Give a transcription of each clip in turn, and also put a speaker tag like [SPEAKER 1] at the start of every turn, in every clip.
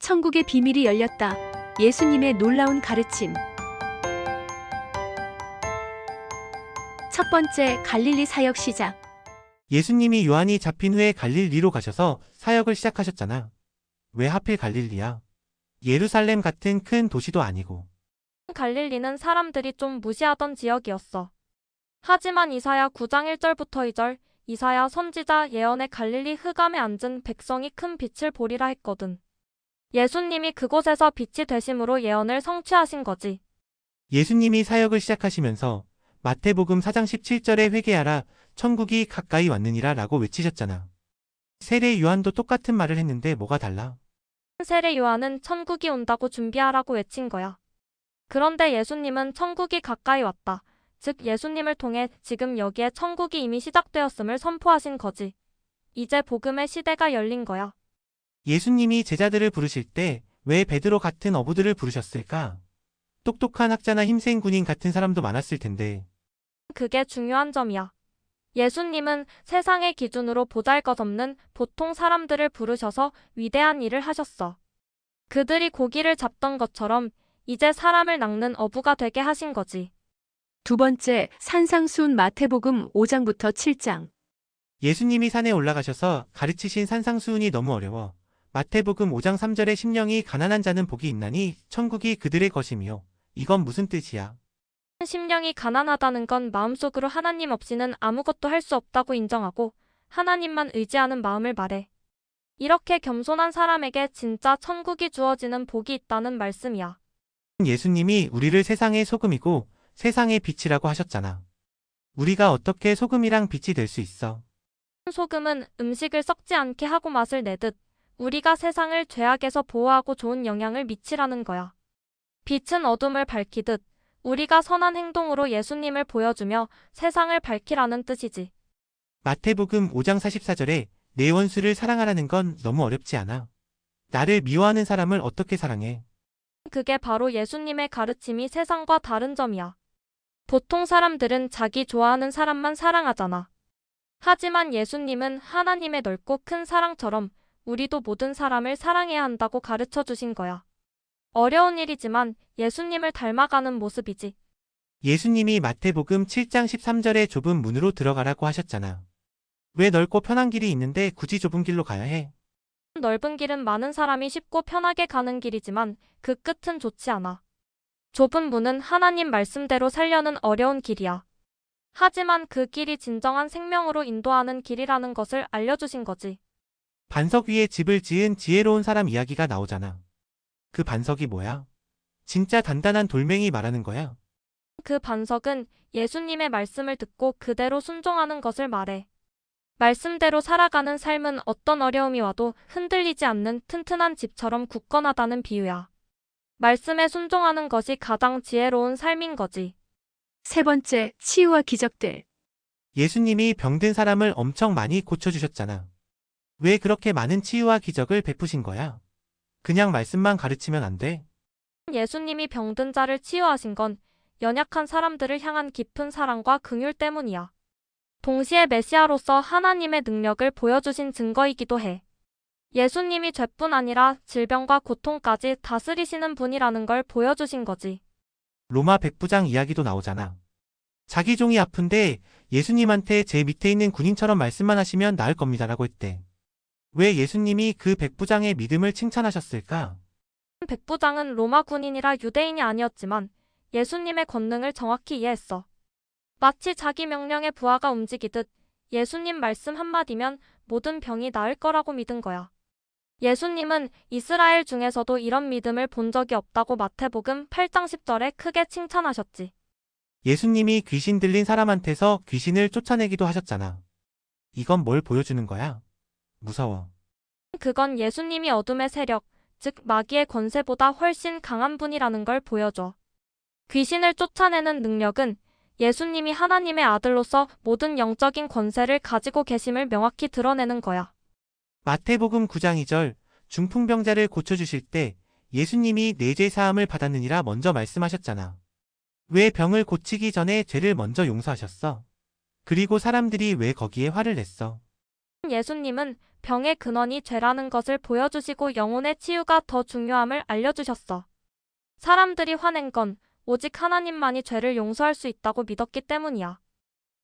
[SPEAKER 1] 천국의 비밀이 열렸다. 예수님의 놀라운 가르침. 첫 번째, 갈릴리 사역 시작.
[SPEAKER 2] 예수님이 요한이 잡힌 후에 갈릴리로 가셔서 사역을 시작하셨잖아. 왜 하필 갈릴리야? 예루살렘 같은 큰 도시도 아니고.
[SPEAKER 3] 갈릴리는 사람들이 좀 무시하던 지역이었어. 하지만 이사야 9장 1절부터 2절, 이사야 선지자 예언의 갈릴리 흑암에 앉은 백성이 큰 빛을 보리라 했거든. 예수님이 그곳에서 빛이 되심으로 예언을 성취하신 거지.
[SPEAKER 2] 예수님이 사역을 시작하시면서 마태복음 4장 17절에 회개하라, 천국이 가까이 왔느니라 라고 외치셨잖아. 세례 요한도 똑같은 말을 했는데 뭐가 달라?
[SPEAKER 3] 세례 요한은 천국이 온다고 준비하라고 외친 거야. 그런데 예수님은 천국이 가까이 왔다. 즉 예수님을 통해 지금 여기에 천국이 이미 시작되었음을 선포하신 거지. 이제 복음의 시대가 열린 거야.
[SPEAKER 2] 예수님이 제자들을 부르실 때 왜 베드로 같은 어부들을 부르셨을까? 똑똑한 학자나 힘센 군인 같은 사람도 많았을 텐데.
[SPEAKER 3] 그게 중요한 점이야. 예수님은 세상의 기준으로 보잘것없는 보통 사람들을 부르셔서 위대한 일을 하셨어. 그들이 고기를 잡던 것처럼 이제 사람을 낚는 어부가 되게 하신 거지.
[SPEAKER 1] 두 번째, 산상수훈 마태복음 5장부터 7장.
[SPEAKER 2] 예수님이 산에 올라가셔서 가르치신 산상수훈이 너무 어려워. 마태복음 5장 3절에 심령이 가난한 자는 복이 있나니 천국이 그들의 것이며. 이건 무슨 뜻이야?
[SPEAKER 3] 심령이 가난하다는 건 마음속으로 하나님 없이는 아무것도 할 수 없다고 인정하고 하나님만 의지하는 마음을 말해. 이렇게 겸손한 사람에게 진짜 천국이 주어지는 복이 있다는 말씀이야.
[SPEAKER 2] 예수님이 우리를 세상의 소금이고 세상의 빛이라고 하셨잖아. 우리가 어떻게 소금이랑 빛이 될 수 있어?
[SPEAKER 3] 소금은 음식을 썩지 않게 하고 맛을 내듯 우리가 세상을 죄악에서 보호하고 좋은 영향을 미치라는 거야. 빛은 어둠을 밝히듯 우리가 선한 행동으로 예수님을 보여주며 세상을 밝히라는 뜻이지.
[SPEAKER 2] 마태복음 5장 44절에 내 원수를 사랑하라는 건 너무 어렵지 않아. 나를 미워하는 사람을 어떻게 사랑해?
[SPEAKER 3] 그게 바로 예수님의 가르침이 세상과 다른 점이야. 보통 사람들은 자기 좋아하는 사람만 사랑하잖아. 하지만 예수님은 하나님의 넓고 큰 사랑처럼 우리도 모든 사람을 사랑해야 한다고 가르쳐 주신 거야. 어려운 일이지만 예수님을 닮아가는 모습이지.
[SPEAKER 2] 예수님이 마태복음 7장 13절에 좁은 문으로 들어가라고 하셨잖아. 왜 넓고 편한 길이 있는데 굳이 좁은 길로 가야 해?
[SPEAKER 3] 넓은 길은 많은 사람이 쉽고 편하게 가는 길이지만 그 끝은 좋지 않아. 좁은 문은 하나님 말씀대로 살려는 어려운 길이야. 하지만 그 길이 진정한 생명으로 인도하는 길이라는 것을 알려주신 거지.
[SPEAKER 2] 반석 위에 집을 지은 지혜로운 사람 이야기가 나오잖아. 그 반석이 뭐야? 진짜 단단한 돌멩이 말하는 거야.
[SPEAKER 3] 그 반석은 예수님의 말씀을 듣고 그대로 순종하는 것을 말해. 말씀대로 살아가는 삶은 어떤 어려움이 와도 흔들리지 않는 튼튼한 집처럼 굳건하다는 비유야. 말씀에 순종하는 것이 가장 지혜로운 삶인 거지.
[SPEAKER 1] 세 번째, 치유와 기적들.
[SPEAKER 2] 예수님이 병든 사람을 엄청 많이 고쳐주셨잖아. 왜 그렇게 많은 치유와 기적을 베푸신 거야? 그냥 말씀만 가르치면 안 돼?
[SPEAKER 3] 예수님이 병든 자를 치유하신 건 연약한 사람들을 향한 깊은 사랑과 긍휼 때문이야. 동시에 메시아로서 하나님의 능력을 보여주신 증거이기도 해. 예수님이 죄뿐 아니라 질병과 고통까지 다스리시는 분이라는 걸 보여주신 거지.
[SPEAKER 2] 로마 백부장 이야기도 나오잖아. 자기 종이 아픈데 예수님한테 제 밑에 있는 군인처럼 말씀만 하시면 나을 겁니다라고 했대. 왜 예수님이 그 백부장의 믿음을 칭찬하셨을까?
[SPEAKER 3] 백부장은 로마 군인이라 유대인이 아니었지만 예수님의 권능을 정확히 이해했어. 마치 자기 명령의 부하가 움직이듯 예수님 말씀 한마디면 모든 병이 나을 거라고 믿은 거야. 예수님은 이스라엘 중에서도 이런 믿음을 본 적이 없다고 마태복음 8장 10절에 크게 칭찬하셨지.
[SPEAKER 2] 예수님이 귀신 들린 사람한테서 귀신을 쫓아내기도 하셨잖아. 이건 뭘 보여주는 거야? 무서워.
[SPEAKER 3] 그건 예수님이 어둠의 세력, 즉 마귀의 권세보다 훨씬 강한 분이라는 걸 보여줘. 귀신을 쫓아내는 능력은 예수님이 하나님의 아들로서 모든 영적인 권세를 가지고 계심을 명확히 드러내는 거야.
[SPEAKER 2] 마태복음 9장 2절 중풍병자를 고쳐주실 때 예수님이 내 죄 사함을 받았느니라 먼저 말씀하셨잖아. 왜 병을 고치기 전에 죄를 먼저 용서하셨어? 그리고 사람들이 왜 거기에 화를 냈어?
[SPEAKER 3] 예수님은 병의 근원이 죄라는 것을 보여주시고 영혼의 치유가 더 중요함을 알려주셨어. 사람들이 화낸 건 오직 하나님만이 죄를 용서할 수 있다고 믿었기 때문이야.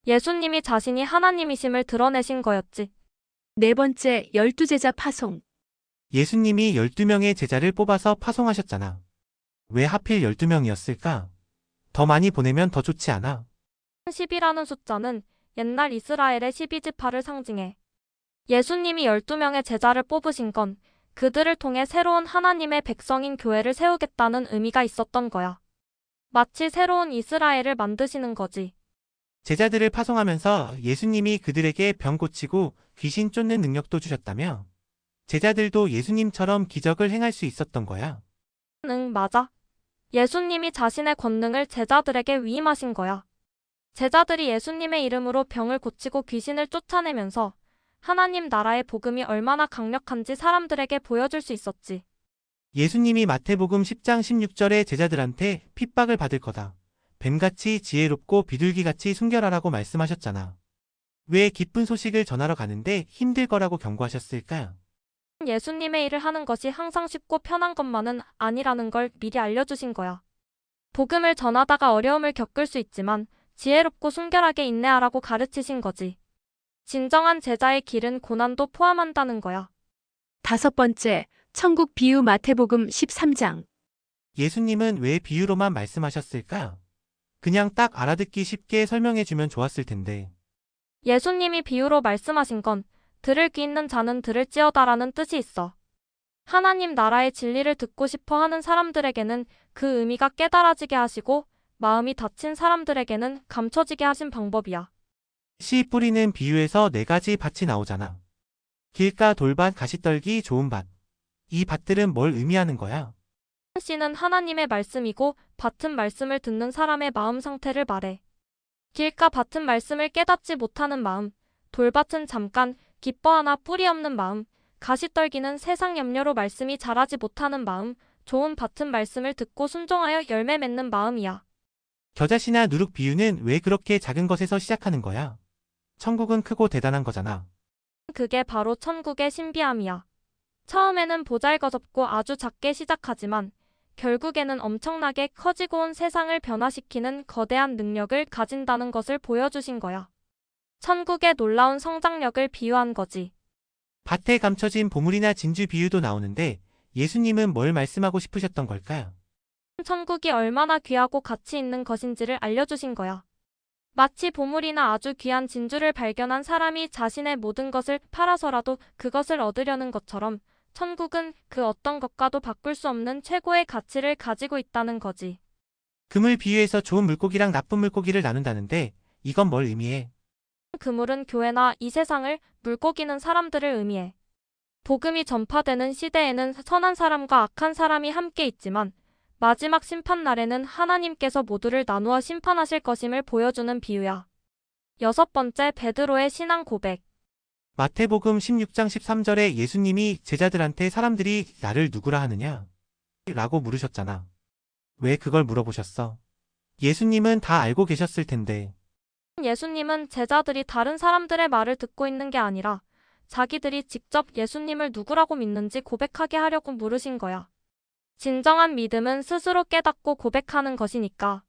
[SPEAKER 3] 예수님이 자신이 하나님이심을 드러내신 거였지.
[SPEAKER 1] 네 번째, 12제자 파송.
[SPEAKER 2] 예수님이 12명의 제자를 뽑아서 파송하셨잖아. 왜 하필 12명이었을까? 더 많이 보내면 더 좋지 않아?
[SPEAKER 3] 10이라는 숫자는 옛날 이스라엘의 12지파를 상징해. 예수님이 12명의 제자를 뽑으신 건 그들을 통해 새로운 하나님의 백성인 교회를 세우겠다는 의미가 있었던 거야. 마치 새로운 이스라엘을 만드시는 거지.
[SPEAKER 2] 제자들을 파송하면서 예수님이 그들에게 병 고치고 귀신 쫓는 능력도 주셨다며? 제자들도 예수님처럼 기적을 행할 수 있었던 거야.
[SPEAKER 3] 응, 맞아. 예수님이 자신의 권능을 제자들에게 위임하신 거야. 제자들이 예수님의 이름으로 병을 고치고 귀신을 쫓아내면서 하나님 나라의 복음이 얼마나 강력한지 사람들에게 보여줄 수 있었지.
[SPEAKER 2] 예수님이 마태복음 10장 16절에 제자들한테 핍박을 받을 거다. 뱀같이 지혜롭고 비둘기같이 순결하라고 말씀하셨잖아. 왜 기쁜 소식을 전하러 가는데 힘들 거라고 경고하셨을까?
[SPEAKER 3] 예수님의 일을 하는 것이 항상 쉽고 편한 것만은 아니라는 걸 미리 알려주신 거야. 복음을 전하다가 어려움을 겪을 수 있지만 지혜롭고 순결하게 인내하라고 가르치신 거지. 진정한 제자의 길은 고난도 포함한다는 거야.
[SPEAKER 1] 다섯 번째, 천국 비유 마태복음 13장.
[SPEAKER 2] 예수님은 왜 비유로만 말씀하셨을까? 그냥 딱 알아듣기 쉽게 설명해주면 좋았을 텐데.
[SPEAKER 3] 예수님이 비유로 말씀하신 건 들을 귀 있는 자는 들을지어다라는 뜻이 있어. 하나님 나라의 진리를 듣고 싶어 하는 사람들에게는 그 의미가 깨달아지게 하시고 마음이 닫힌 사람들에게는 감춰지게 하신 방법이야.
[SPEAKER 2] 씨 뿌리는 비유에서 4가지 밭이 나오잖아. 길가, 돌밭, 가시떨기, 좋은 밭. 이 밭들은 뭘 의미하는 거야?
[SPEAKER 3] 씨는 하나님의 말씀이고 밭은 말씀을 듣는 사람의 마음 상태를 말해. 길가 밭은 말씀을 깨닫지 못하는 마음, 돌밭은 잠깐 기뻐하나 뿌리 없는 마음, 가시떨기는 세상 염려로 말씀이 자라지 못하는 마음, 좋은 밭은 말씀을 듣고 순종하여 열매 맺는 마음이야.
[SPEAKER 2] 겨자씨나 누룩 비유는 왜 그렇게 작은 것에서 시작하는 거야? 천국은 크고 대단한 거잖아.
[SPEAKER 3] 그게 바로 천국의 신비함이야. 처음에는 보잘것없고 아주 작게 시작하지만 결국에는 엄청나게 커지고 온 세상을 변화시키는 거대한 능력을 가진다는 것을 보여주신 거야. 천국의 놀라운 성장력을 비유한 거지.
[SPEAKER 2] 밭에 감춰진 보물이나 진주 비유도 나오는데 예수님은 뭘 말씀하고 싶으셨던 걸까?
[SPEAKER 3] 천국이 얼마나 귀하고 가치 있는 것인지를 알려주신 거야. 마치 보물이나 아주 귀한 진주를 발견한 사람이 자신의 모든 것을 팔아서라도 그것을 얻으려는 것처럼 천국은 그 어떤 것과도 바꿀 수 없는 최고의 가치를 가지고 있다는 거지.
[SPEAKER 2] 그물 비유에서 좋은 물고기랑 나쁜 물고기를 나눈다는데 이건 뭘 의미해?
[SPEAKER 3] 그물은 교회나 이 세상을, 물고기는 사람들을 의미해. 복음이 전파되는 시대에는 선한 사람과 악한 사람이 함께 있지만 마지막 심판 날에는 하나님께서 모두를 나누어 심판하실 것임을 보여주는 비유야. 여섯 번째, 베드로의 신앙 고백.
[SPEAKER 2] 마태복음 16장 13절에 예수님이 제자들한테 사람들이 나를 누구라 하느냐? 라고 물으셨잖아. 왜 그걸 물어보셨어? 예수님은 다 알고 계셨을 텐데.
[SPEAKER 3] 예수님은 제자들이 다른 사람들의 말을 듣고 있는 게 아니라 자기들이 직접 예수님을 누구라고 믿는지 고백하게 하려고 물으신 거야. 진정한 믿음은 스스로 깨닫고 고백하는 것이니까.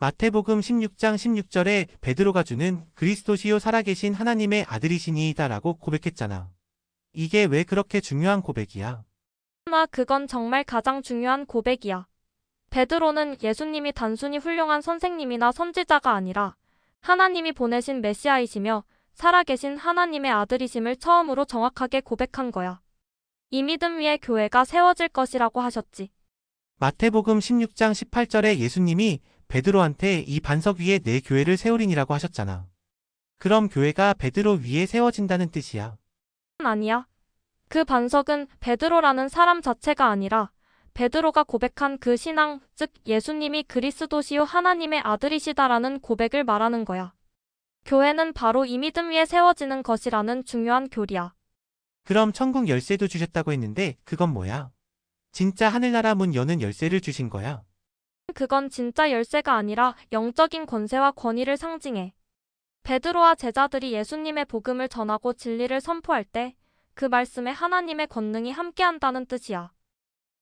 [SPEAKER 2] 마태복음 16장 16절에 베드로가 주는 그리스도시요 살아계신 하나님의 아들이시니이다 라고 고백했잖아. 이게 왜 그렇게 중요한 고백이야?
[SPEAKER 3] 그건 정말 가장 중요한 고백이야. 베드로는 예수님이 단순히 훌륭한 선생님이나 선지자가 아니라 하나님이 보내신 메시아이시며 살아계신 하나님의 아들이심을 처음으로 정확하게 고백한 거야. 이 믿음 위에 교회가 세워질 것이라고 하셨지.
[SPEAKER 2] 마태복음 16장 18절에 예수님이 베드로한테 이 반석 위에 내 교회를 세우리니라고 하셨잖아. 그럼 교회가 베드로 위에 세워진다는 뜻이야.
[SPEAKER 3] 아니야. 그 반석은 베드로라는 사람 자체가 아니라 베드로가 고백한 그 신앙, 즉 예수님이 그리스도시요 하나님의 아들이시다라는 고백을 말하는 거야. 교회는 바로 이 믿음 위에 세워지는 것이라는 중요한 교리야.
[SPEAKER 2] 그럼 천국 열쇠도 주셨다고 했는데 그건 뭐야? 진짜 하늘나라 문 여는 열쇠를 주신 거야.
[SPEAKER 3] 그건 진짜 열쇠가 아니라 영적인 권세와 권위를 상징해. 베드로와 제자들이 예수님의 복음을 전하고 진리를 선포할 때 그 말씀에 하나님의 권능이 함께한다는 뜻이야.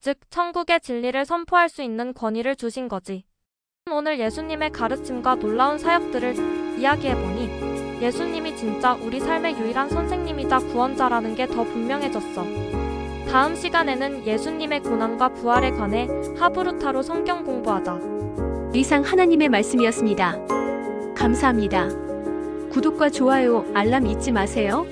[SPEAKER 3] 즉, 천국의 진리를 선포할 수 있는 권위를 주신 거지. 오늘 예수님의 가르침과 놀라운 사역들을 이야기해보니 예수님이 진짜 우리 삶의 유일한 선생님이자 구원자라는 게 더 분명해졌어. 다음 시간에는 예수님의 고난과 부활에 관해 하브루타로 성경 공부하자.
[SPEAKER 1] 이상 하나님의 말씀이었습니다. 감사합니다. 구독과 좋아요, 알람 잊지 마세요.